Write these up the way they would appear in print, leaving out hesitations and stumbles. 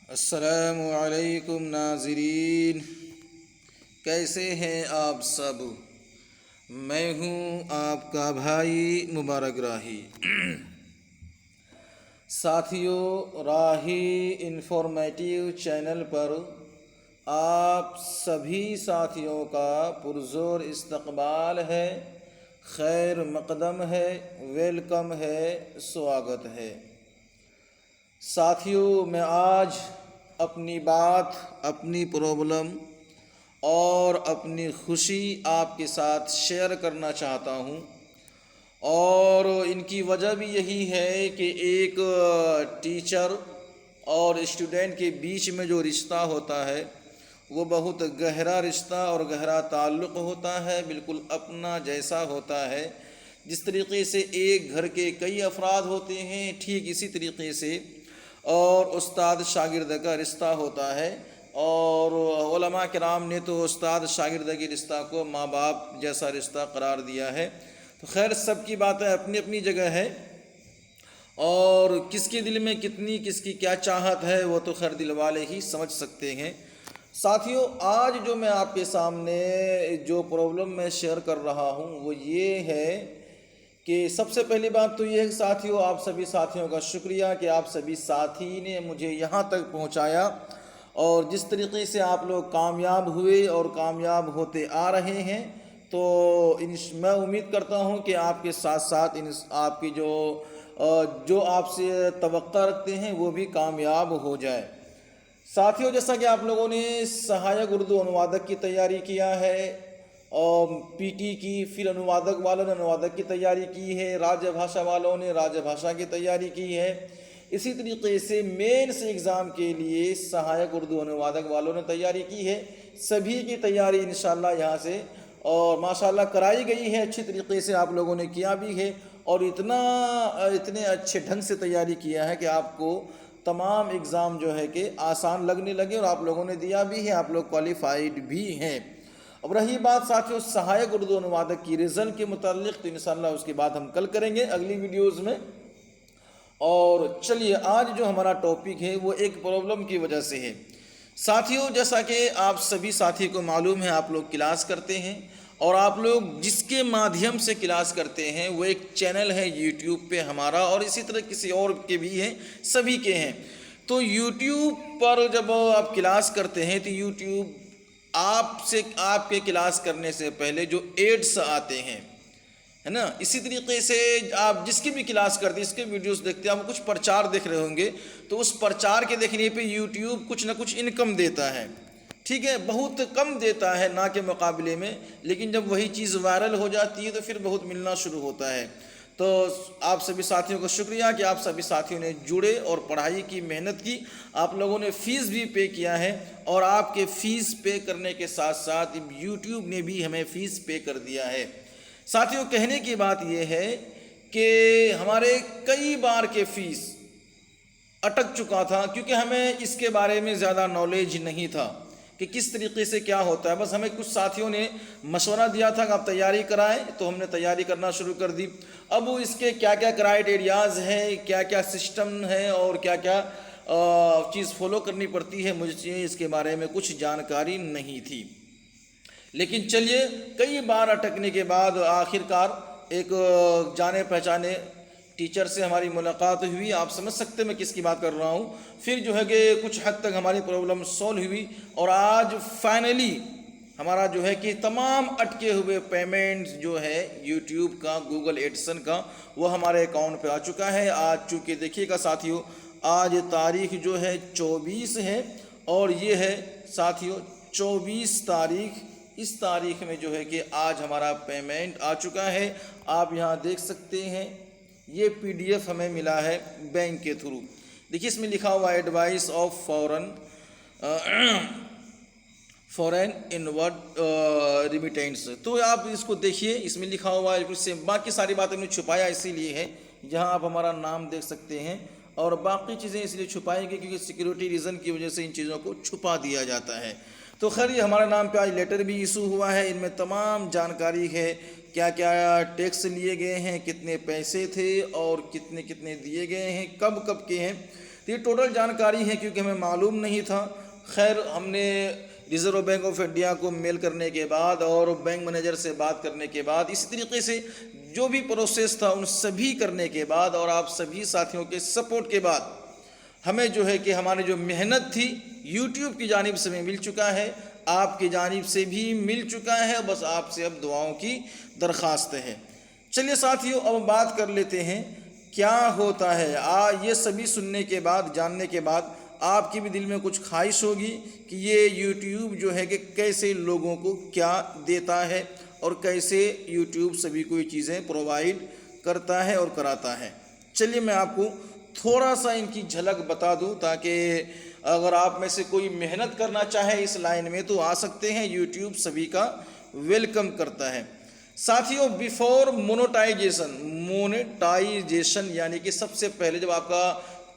अस्सलामु अलैकुम नाज़रीन, कैसे हैं आप सब। मैं हूँ आपका भाई मुबारक राही। साथियों, राही इंफॉर्मेटिव चैनल पर आप सभी साथियों का पुरज़ोर इस्तकबाल है, खैर मक़दम है, वेलकम है, स्वागत है। साथियों, मैं आज अपनी बात, अपनी प्रॉब्लम और अपनी खुशी आपके साथ शेयर करना चाहता हूँ। और इनकी वजह भी यही है कि एक टीचर और स्टूडेंट के बीच में जो रिश्ता होता है वो बहुत गहरा रिश्ता और गहरा ताल्लुक़ होता है, बिल्कुल अपना जैसा होता है। जिस तरीक़े से एक घर के कई अफराद होते हैं, ठीक इसी तरीक़े से और उस्ताद शागिर्द का रिश्ता होता है। और उलमा किराम ने तो उस्ताद शागिर्द के रिश्ता को माँ बाप जैसा रिश्ता करार दिया है। तो खैर, सबकी बातें अपनी अपनी जगह है और किसके दिल में कितनी किसकी क्या चाहत है वो तो खैर दिल वाले ही समझ सकते हैं। साथियों, आज जो मैं आपके सामने जो प्रॉब्लम मैं शेयर कर रहा हूँ वो ये है कि सबसे पहली बात तो ये है साथियों, आप सभी साथियों का शुक्रिया कि आप सभी साथी ने मुझे यहाँ तक पहुँचाया। और जिस तरीके से आप लोग कामयाब हुए और कामयाब होते आ रहे हैं, तो मैं उम्मीद करता हूँ कि आपके साथ साथ आपकी जो आपसे तवक्का रखते हैं वो भी कामयाब हो जाए। साथियों, जैसा कि आप लोगों ने सहायक उर्दू अनुवादक की तैयारी किया है और पीटी की, फिर अनुवादक वालों ने अनुवादक की तैयारी की है, राजभाषा वालों ने राजभाषा की तैयारी की है, इसी तरीके से मेंस एग्ज़ाम के लिए सहायक उर्दू अनुवादक वालों ने तैयारी की है। सभी की तैयारी इंशाल्लाह यहाँ से और माशाल्लाह कराई गई है, अच्छी तरीके से आप लोगों ने किया भी है और इतने अच्छे ढंग से तैयारी किया है कि आपको तमाम एग्ज़ाम जो है कि आसान लगने लगे और आप लोगों ने दिया भी है, आप लोग क्वालिफाइड भी हैं। अब रही बात साथियों सहायक उर्दू अनुवादक की रिज़ल्ट के मुताल्लिक़, तो इंशाल्लाह उसकी बात हम कल करेंगे अगली वीडियोज़ में। और चलिए, आज जो हमारा टॉपिक है वो एक प्रॉब्लम की वजह से है। साथियों, जैसा कि आप सभी साथी को मालूम है, आप लोग क्लास करते हैं और आप लोग जिसके माध्यम से क्लास करते हैं वो एक चैनल है यूट्यूब पे हमारा, और इसी तरह किसी और के भी हैं, सभी के हैं। तो यूट्यूब पर जब आप क्लास करते हैं तो यूट्यूब आपके क्लास करने से पहले जो एड्स आते हैं, है ना, इसी तरीके से आप जिसकी भी क्लास करते हैं, इसके वीडियोस देखते हैं, आप कुछ प्रचार देख रहे होंगे, तो उस प्रचार के देखने पे यूट्यूब कुछ ना कुछ इनकम देता है। ठीक है, बहुत कम देता है ना के मुकाबले में, लेकिन जब वही चीज़ वायरल हो जाती है तो फिर बहुत मिलना शुरू होता है। तो आप सभी साथियों का शुक्रिया कि आप सभी साथियों ने जुड़े और पढ़ाई की, मेहनत की, आप लोगों ने फ़ीस भी पे किया है और आपके फ़ीस पे करने के साथ साथ यूट्यूब ने भी हमें फ़ीस पे कर दिया है। साथियों, कहने की बात यह है कि हमारे कई बार के फ़ीस अटक चुका था क्योंकि हमें इसके बारे में ज़्यादा नॉलेज नहीं था कि किस तरीके से क्या होता है। बस हमें कुछ साथियों ने मशवरा दिया था कि आप तैयारी कराएं, तो हमने तैयारी करना शुरू कर दी। अब इसके क्या क्या क्राइटेरियाज़ हैं, क्या क्या सिस्टम है और क्या क्या चीज़ फॉलो करनी पड़ती है, मुझे इसके बारे में कुछ जानकारी नहीं थी। लेकिन चलिए, कई बार अटकने के बाद आखिरकार एक जाने पहचाने टीचर से हमारी मुलाकात हुई। आप समझ सकते मैं किसकी बात कर रहा हूँ। फिर जो है कि कुछ हद तक हमारी प्रॉब्लम सॉल्व हुई और आज फाइनली हमारा जो है कि तमाम अटके हुए पेमेंट्स जो है यूट्यूब का, गूगल एडसन का, वो हमारे अकाउंट पे आ चुका है। आज चूँकि देखिएगा साथियों, आज तारीख जो है 24 है और ये है साथियों 24 तारीख। इस तारीख में जो है कि आज हमारा पेमेंट आ चुका है। आप यहाँ देख सकते हैं, ये PDF हमें मिला है बैंक के थ्रू। देखिए, इसमें लिखा हुआ advice of foreign inward remittance. तो आप इसको देखिए, इसमें लिखा हुआ है कुछ से, बाकी सारी बातें हमने छुपाया इसीलिए है, जहाँ आप हमारा नाम देख सकते हैं, और बाकी चीज़ें इसलिए छुपाई गई क्योंकि सिक्योरिटी रीज़न की वजह से इन चीज़ों को छुपा दिया जाता है। तो खैर, ये हमारे नाम पे आज लेटर भी इशू हुआ है, इनमें तमाम जानकारी है, क्या क्या टैक्स लिए गए हैं, कितने पैसे थे और कितने कितने दिए गए हैं, कब कब के हैं। तो ये टोटल जानकारी है, क्योंकि हमें मालूम नहीं था। खैर, हमने रिज़र्व बैंक ऑफ इंडिया को मेल करने के बाद और बैंक मैनेजर से बात करने के बाद, इसी तरीके से जो भी प्रोसेस था उन सभी करने के बाद और आप सभी साथियों के सपोर्ट के बाद हमें जो है कि हमारी जो मेहनत थी यूट्यूब की जानिब से हमें मिल चुका है, आपकी जानिब से भी मिल चुका है। बस आपसे अब दुआओं की दरख्वास्त है। चलिए साथियों, अब बात कर लेते हैं क्या होता है। ये सभी सुनने के बाद, जानने के बाद आपके भी दिल में कुछ ख्वाहिश होगी कि ये यूट्यूब जो है कि कैसे लोगों को क्या देता है और कैसे यूट्यूब सभी को ये चीज़ें प्रोवाइड करता है और कराता है। चलिए मैं आपको थोड़ा सा इनकी झलक बता दूं, ताकि अगर आप में से कोई मेहनत करना चाहे इस लाइन में तो आ सकते हैं। यूट्यूब सभी का वेलकम करता है। साथियों, बिफोर मोनेटाइजेशन यानी कि सबसे पहले जब आपका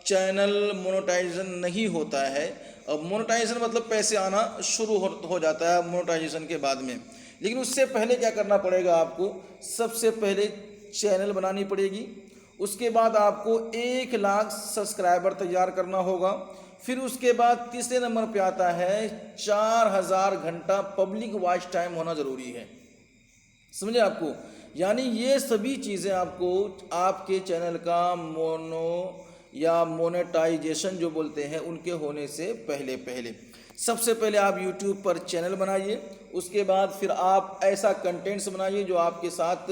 चैनल मोनेटाइजेशन नहीं होता है, अब मोनेटाइजेशन मतलब पैसे आना शुरू हो जाता है मोनेटाइजेशन के बाद में, लेकिन उससे पहले क्या करना पड़ेगा आपको? सबसे पहले चैनल बनानी पड़ेगी, उसके बाद आपको 1 लाख सब्सक्राइबर तैयार करना होगा, फिर उसके बाद तीसरे नंबर पे आता है 4000 घंटा पब्लिक वॉच टाइम होना ज़रूरी है। समझे आपको? यानी ये सभी चीज़ें आपको आपके चैनल का मोनेटाइजेशन जो बोलते हैं उनके होने से पहले सबसे पहले आप YouTube पर चैनल बनाइए, उसके बाद फिर आप ऐसा कंटेंट्स बनाइए जो आपके साथ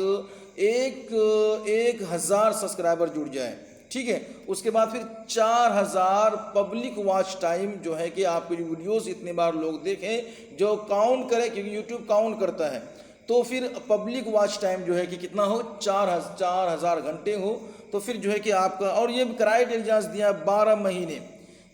1000 सब्सक्राइबर जुड़ जाए, ठीक है। उसके बाद फिर 4000 पब्लिक वॉच टाइम जो है कि आपके जो वीडियोस इतने बार लोग देखें, जो काउंट करें, क्योंकि यूट्यूब काउंट करता है, तो फिर पब्लिक वॉच टाइम जो है कि कितना हो, 4000 घंटे हो, तो फिर जो है कि आपका, और ये क्राइटेरिया दिया 12 महीने,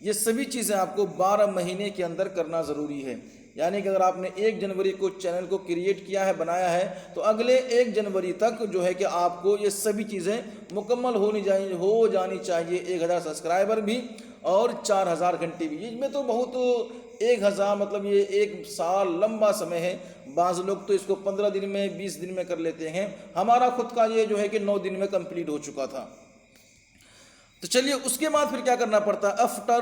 ये सभी चीज़ें आपको 12 महीने के अंदर करना ज़रूरी है। यानी कि अगर आपने 1 जनवरी को चैनल को क्रिएट किया है, बनाया है, तो अगले 1 जनवरी तक जो है कि आपको ये सभी चीज़ें मुकम्मल हो जानी चाहिए। 1000 सब्सक्राइबर भी और 4000 घंटे भी। इसमें तो बहुत 1000 मतलब ये 1 साल लंबा समय है। बाज़ लोग तो इसको 15 दिन में, 20 दिन में कर लेते हैं। हमारा खुद का ये जो है कि 9 दिन में कंप्लीट हो चुका था। तो चलिए, उसके बाद फिर क्या करना पड़ता है? आफ्टर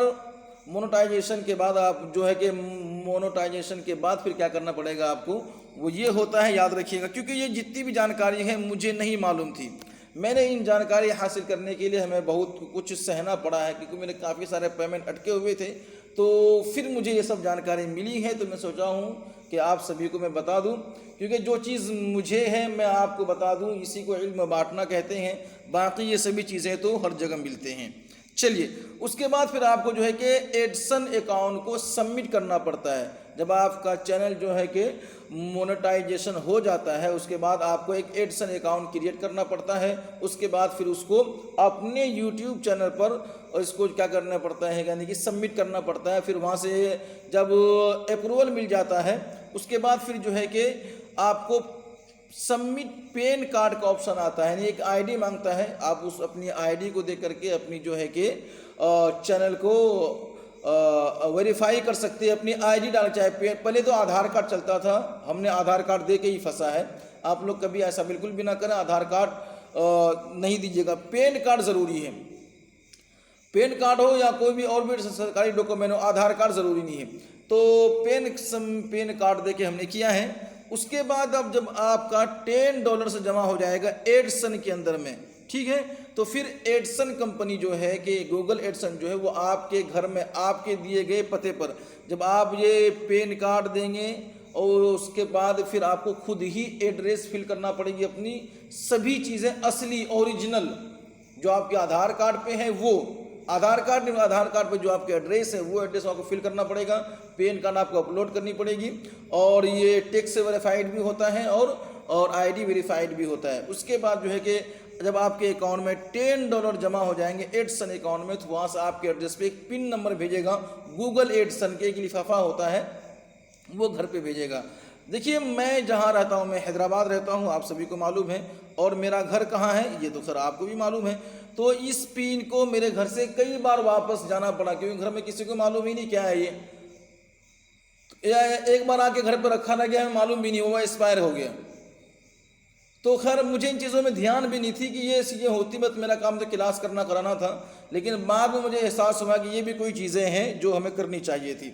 मोनेटाइजेशन के बाद आप जो है कि मोनेटाइजेशन के बाद फिर क्या करना पड़ेगा आपको? वो ये होता है, याद रखिएगा, क्योंकि ये जितनी भी जानकारी है मुझे नहीं मालूम थी। मैंने इन जानकारी हासिल करने के लिए हमें बहुत कुछ सहना पड़ा है, क्योंकि मेरे काफ़ी सारे पेमेंट अटके हुए थे। तो फिर मुझे ये सब जानकारी मिली है, तो मैं सोचा हूँ कि आप सभी को मैं बता दूं, क्योंकि जो चीज़ मुझे है मैं आपको बता दूं, इसी को इल्म बांटना कहते हैं। बाकी ये सभी चीज़ें तो हर जगह मिलते हैं। चलिए, उसके बाद फिर आपको जो है कि एडसन अकाउंट को सबमिट करना पड़ता है। जब आपका चैनल जो है कि मोनेटाइजेशन हो जाता है, उसके बाद आपको एक एडसन अकाउंट क्रिएट करना पड़ता है। उसके बाद फिर उसको अपने यूट्यूब चैनल पर इसको क्या करना पड़ता है, यानी कि सबमिट करना पड़ता है। फिर वहाँ से जब अप्रूवल मिल जाता है, उसके बाद फिर जो है कि आपको सबमिट पैन कार्ड का ऑप्शन आता है, यानी एक आईडी मांगता है। आप उस अपनी आईडी को दे करके अपनी जो है कि चैनल को वेरीफाई कर सकते हैं। अपनी आईडी डाल, चाहे पहले तो आधार कार्ड चलता था, हमने आधार कार्ड दे के ही फंसा है। आप लोग कभी ऐसा बिल्कुल भी ना करें, आधार कार्ड नहीं दीजिएगा, पैन कार्ड ज़रूरी है। पैन कार्ड हो या कोई भी और भी सरकारी डॉक्यूमेंट हो, आधार कार्ड ज़रूरी नहीं है। तो पैन कार्ड दे के हमने किया है। उसके बाद अब जब आपका $10 जमा हो जाएगा एडसन के अंदर में, ठीक है, तो फिर एडसन कंपनी जो है कि गूगल एडसन जो है वो आपके घर में आपके दिए गए पते पर जब आप ये पैन कार्ड देंगे, और उसके बाद फिर आपको खुद ही एड्रेस फिल करना पड़ेगी, अपनी सभी चीज़ें असली ओरिजिनल जो आपके आधार कार्ड पे है, वो आधार कार्ड पे जो आपके एड्रेस है वो एड्रेस आपको फिल करना पड़ेगा। पैन कार्ड आपको अपलोड करनी पड़ेगी, और ये टैक्स वेरीफाइड भी होता है और आईडी वेरीफाइड भी होता है। उसके बाद जो है कि जब आपके अकाउंट में $10 जमा हो जाएंगे एडसन अकाउंट में, तो वहाँ से आपके एड्रेस पे एक पिन नंबर भेजेगा गूगल एडसन के, एक लिफाफा होता है, वो घर पे भेजेगा। देखिए, मैं जहाँ रहता हूँ, मैं हैदराबाद रहता हूँ, आप सभी को मालूम है, और मेरा घर कहाँ है ये तो सर आपको भी मालूम है। तो इस पिन को मेरे घर से कई बार वापस जाना पड़ा, क्योंकि घर में किसी को मालूम ही नहीं क्या है ये। एक बार आके घर पर रखा ना गया, मालूम भी नहीं हुआ, एक्सपायर हो गया। तो खैर मुझे इन चीज़ों में ध्यान भी नहीं थी कि ये चीज़ें होती, बस मेरा काम तो क्लास करना कराना था। लेकिन बाद में मुझे एहसास हुआ कि ये भी कोई चीज़ें हैं जो हमें करनी चाहिए थी।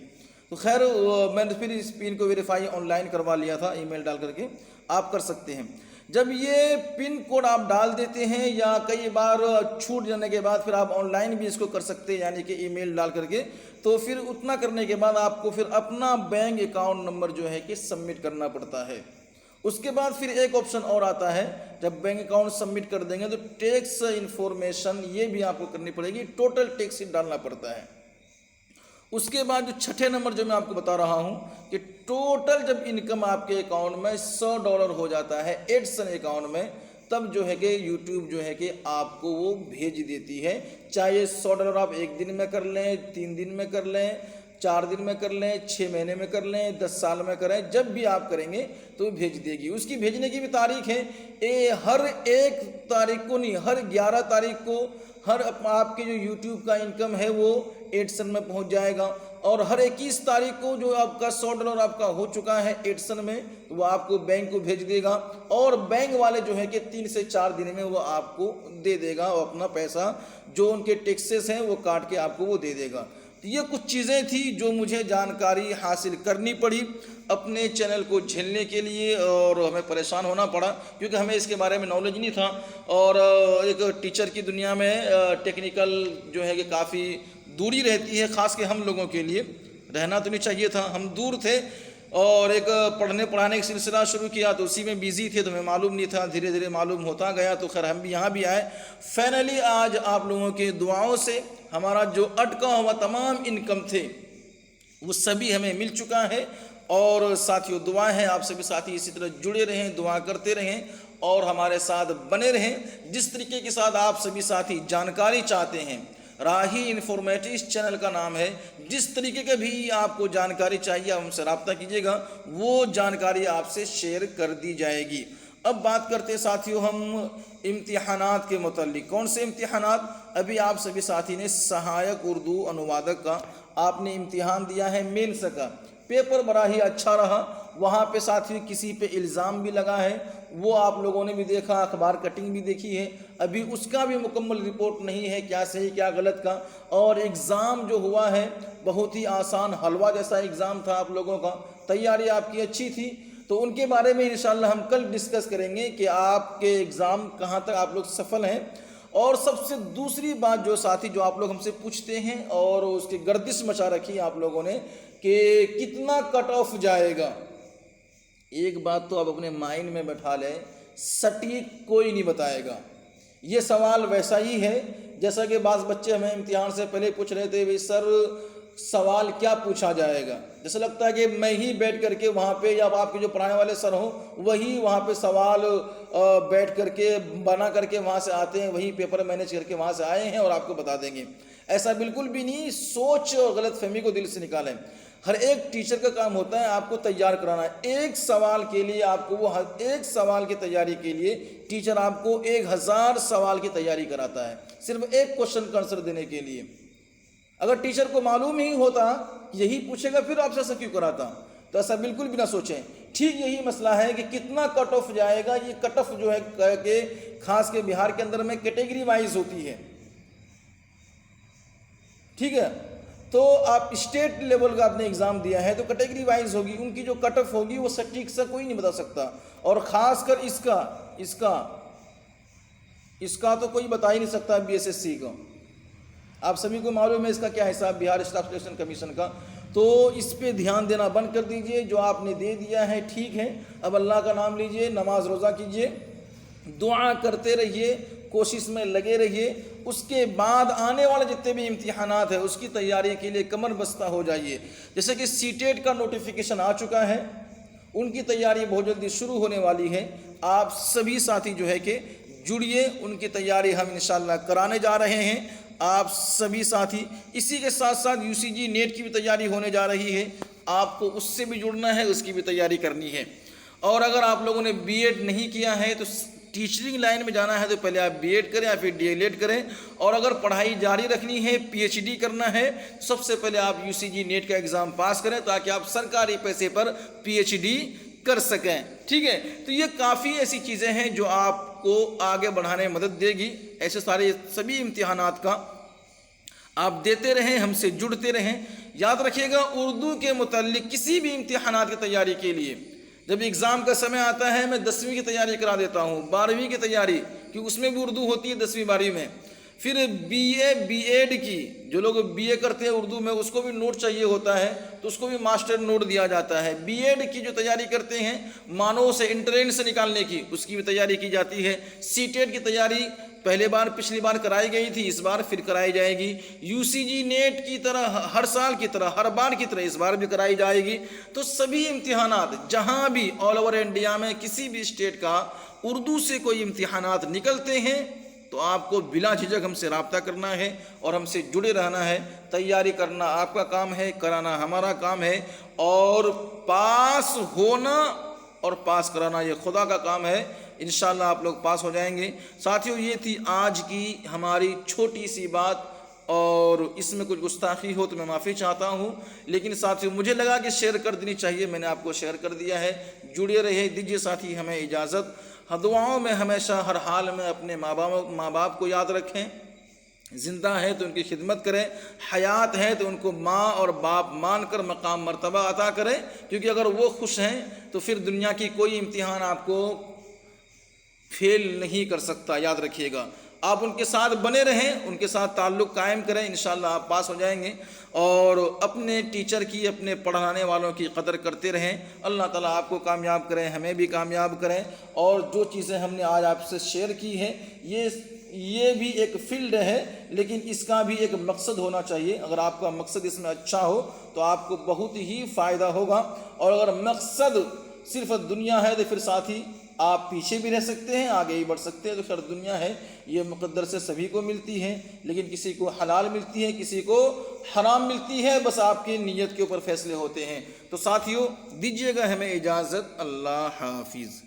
तो खैर मैंने फिर इस पिन को वेरीफाई ऑनलाइन करवा लिया था, ईमेल डाल करके। आप कर सकते हैं। जब ये पिन कोड आप डाल देते हैं या कई बार छूट जाने के बाद फिर आप ऑनलाइन भी इसको कर सकते हैं, यानी कि ईमेल डाल करके। तो फिर उतना करने के बाद आपको फिर अपना बैंक अकाउंट नंबर जो है कि सबमिट करना पड़ता है। उसके बाद फिर एक ऑप्शन और आता है, जब बैंक अकाउंट सबमिट कर देंगे तो टैक्स इन्फॉर्मेशन ये भी आपको करनी पड़ेगी, टोटल टैक्स डालना पड़ता है। उसके बाद जो छठे नंबर जो मैं आपको बता रहा हूँ कि टोटल जब इनकम आपके अकाउंट में $100 हो जाता है एडसन अकाउंट में, तब जो है कि यूट्यूब जो है कि आपको वो भेज देती है। चाहे $100 आप एक दिन में कर लें, 3 दिन में कर लें, 4 दिन में कर लें, 6 महीने में कर लें, 10 साल में करें, जब भी आप करेंगे तो भेज देगी। उसकी भेजने की भी तारीख है, हर 1 तारीख को नहीं, हर 11 तारीख को हर आपके जो YouTube का इनकम है वो एडसन में पहुंच जाएगा। और हर 21 तारीख को जो आपका $100 आपका हो चुका है एडसन में, वो आपको बैंक को भेज देगा। और बैंक वाले जो है कि 3 से 4 दिन में वो आपको दे देगा, और अपना पैसा जो उनके टैक्सेस हैं वो काट के आपको वो दे देगा। तो ये कुछ चीज़ें थी जो मुझे जानकारी हासिल करनी पड़ी अपने चैनल को झेलने के लिए, और हमें परेशान होना पड़ा क्योंकि हमें इसके बारे में नॉलेज नहीं था। और एक टीचर की दुनिया में टेक्निकल जो है कि काफ़ी दूरी रहती है, ख़ास के हम लोगों के लिए। रहना तो नहीं चाहिए था, हम दूर थे। और एक पढ़ने पढ़ाने का सिलसिला शुरू किया तो उसी में बिजी थे, तो हमें मालूम नहीं था, धीरे धीरे मालूम होता गया। तो खैर हम भी यहाँ भी आए। फाइनली आज आप लोगों के दुआओं से हमारा जो अटका हुआ तमाम इनकम थे वो सभी हमें मिल चुका है। और साथियों दुआ है आप सभी साथी इसी तरह जुड़े रहें, दुआ करते रहें और हमारे साथ बने रहें। जिस तरीके के साथ आप सभी साथी जानकारी चाहते हैं, राही इन्फॉर्मेटिव चैनल का नाम है, जिस तरीके का भी आपको जानकारी चाहिए आप हमसे रब्ता कीजिएगा, वो जानकारी आपसे शेयर कर दी जाएगी। अब बात करते हैं साथियों हम इम्तिहानात के मुतालिक। कौन से इम्तिहानात? अभी आप सभी साथी ने सहायक उर्दू अनुवादक का आपने इम्तिहान दिया है, मेंस का। पेपर बड़ा ही अच्छा रहा। वहाँ पे साथियों किसी पे इल्ज़ाम भी लगा है, वो आप लोगों ने भी देखा, अखबार कटिंग भी देखी है। अभी उसका भी मुकम्मल रिपोर्ट नहीं है, क्या सही क्या गलत का। और एग्ज़ाम जो हुआ है बहुत ही आसान, हलवा जैसा एग्ज़ाम था आप लोगों का। तैयारी आपकी अच्छी थी, तो उनके बारे में इंशाल्लाह हम कल डिस्कस करेंगे कि आपके एग्ज़ाम कहाँ तक आप लोग सफल हैं। और सबसे दूसरी बात जो साथी जो आप लोग हमसे पूछते हैं और उसकी गर्दिश मचा रखी है आप लोगों ने कि कितना कट ऑफ जाएगा, एक बात तो आप अपने माइंड में बैठा लें, सटीक कोई नहीं बताएगा। ये सवाल वैसा ही है जैसा कि बाज़ बच्चे हमें इम्तिहान से पहले पूछ रहे थे, भाई सर सवाल क्या पूछा जाएगा। जैसे लगता है कि मैं ही बैठ करके वहाँ पे, या आपके जो पढ़ाने वाले सर हो वही वहाँ पे सवाल बैठ करके बना करके वहाँ से आते हैं, वही पेपर मैनेज करके वहाँ से आए हैं और आपको बता देंगे। ऐसा बिल्कुल भी नहीं। सोच और गलतफहमी को दिल से निकालें। हर एक टीचर का काम होता है आपको तैयार कराना। एक सवाल के लिए आपको वो हर एक सवाल की तैयारी के लिए टीचर आपको 1000 सवाल की तैयारी कराता है, सिर्फ एक क्वेश्चन का आंसर देने के लिए। अगर टीचर को मालूम ही होता यही पूछेगा फिर आपसे ऐसा क्यों कराता, तो ऐसा बिल्कुल भी ना सोचें। ठीक यही मसला है कि कितना कट ऑफ जाएगा। ये कट ऑफ जो है कि खास के बिहार के अंदर में कैटेगरी वाइज होती है, ठीक है। तो आप स्टेट लेवल का आपने एग्जाम दिया है तो कैटेगरी वाइज होगी, उनकी जो कट ऑफ होगी वो सटीक से कोई नहीं बता सकता। और खासकर इसका तो कोई बता ही नहीं सकता बीएसएससी का। आप सभी को मालूम है इसका क्या हिसाब, बिहार स्टाफ सिलेक्शन कमीशन का। तो इस पे ध्यान देना बंद कर दीजिए। जो आपने दे दिया है ठीक है, अब अल्लाह का नाम लीजिए, नमाज रोज़ा कीजिए, दुआ करते रहिए, कोशिश में लगे रहिए। उसके बाद आने वाले जितने भी इम्तिहानात है उसकी तैयारी के लिए कमर बस्ता हो जाइए। जैसे कि सीटेट का नोटिफिकेशन आ चुका है, उनकी तैयारी बहुत जल्दी शुरू होने वाली है। आप सभी साथी जो है कि जुड़िए, उनकी तैयारी हम इंशाल्लाह कराने जा रहे हैं। आप सभी साथी इसी के साथ साथ यूसीजी नेट की भी तैयारी होने जा रही है, आपको उससे भी जुड़ना है, उसकी भी तैयारी करनी है। और अगर आप लोगों ने बीएड नहीं किया है तो टीचिंग लाइन में जाना है तो पहले आप बीएड करें या फिर डीएलएड करें। और अगर पढ़ाई जारी रखनी है, पीएचडी करना है, तो सबसे पहले आप यूसीजी नेट का एग्ज़ाम पास करें ताकि आप सरकारी पैसे पर पीएचडी कर सकें। ठीक है, तो ये काफ़ी ऐसी चीज़ें हैं जो आपको आगे बढ़ाने में मदद देगी। ऐसे सारे सभी इम्तिहानात का आप देते रहें, हमसे जुड़ते रहें। याद रखिएगा, उर्दू के मुताल्लिक किसी भी इम्तिहानात की तैयारी के लिए जब एग्ज़ाम का समय आता है, मैं 10वीं की तैयारी करा देता हूँ, 12वीं की तैयारी, क्योंकि उसमें भी उर्दू होती है 10वीं 12वीं में। फिर बीए बीएड की, जो लोग बीए करते हैं उर्दू में, उसको भी नोट चाहिए होता है, तो उसको भी मास्टर नोट दिया जाता है। बीएड की जो तैयारी करते हैं मानव से, इंट्रेंस निकालने की, उसकी भी तैयारी की जाती है। सीटेट की तैयारी पिछली बार कराई गई थी, इस बार फिर कराई जाएगी। यूसीजी नेट की तरह हर साल की तरह, हर बार की तरह इस बार भी कराई जाएगी। तो सभी इम्तिहानात जहाँ भी ऑल ओवर इंडिया में किसी भी स्टेट का उर्दू से कोई इम्तिहानात निकलते हैं तो आपको बिला झिझक हमसे रब्ता करना है और हमसे जुड़े रहना है। तैयारी करना आपका काम है, कराना हमारा काम है, और पास होना और पास कराना ये खुदा का काम है। इंशाल्लाह आप लोग पास हो जाएंगे। साथियों, ये थी आज की हमारी छोटी सी बात, और इसमें कुछ गुस्ताखी हो तो मैं माफ़ी चाहता हूँ, लेकिन साथियों मुझे लगा कि शेयर कर देनी चाहिए, मैंने आपको शेयर कर दिया है। जुड़े रहे, दीजिए साथी हमें इजाज़त। दुआओं में हमेशा हर हाल में अपने माँ बाप को याद रखें। ज़िंदा है तो उनकी खिदमत करें, हयात है तो उनको माँ और बाप मानकर मकाम मर्तबा अता करें, क्योंकि अगर वो खुश हैं तो फिर दुनिया की कोई इम्तिहान आपको फेल नहीं कर सकता। याद रखिएगा, आप उनके साथ बने रहें, उनके साथ ताल्लुक़ कायम करें, इंशाल्लाह आप पास हो जाएंगे। और अपने टीचर की, अपने पढ़ाने वालों की कदर करते रहें। अल्लाह ताला आपको कामयाब करें, हमें भी कामयाब करें। और जो चीज़ें हमने आज आपसे शेयर की हैं, ये भी एक फील्ड है, लेकिन इसका भी एक मकसद होना चाहिए। अगर आपका मकसद इसमें अच्छा हो तो आपको बहुत ही फ़ायदा होगा, और अगर मकसद सिर्फ दुनिया है तो फिर साथ ही आप पीछे भी रह सकते हैं, आगे ही बढ़ सकते हैं। तो खैर दुनिया है, ये मुक़द्दर से सभी को मिलती है, लेकिन किसी को हलाल मिलती है, किसी को हराम मिलती है, बस आपकी नीयत के ऊपर फैसले होते हैं। तो साथियों, दीजिएगा हमें इजाज़त। अल्लाह हाफिज़।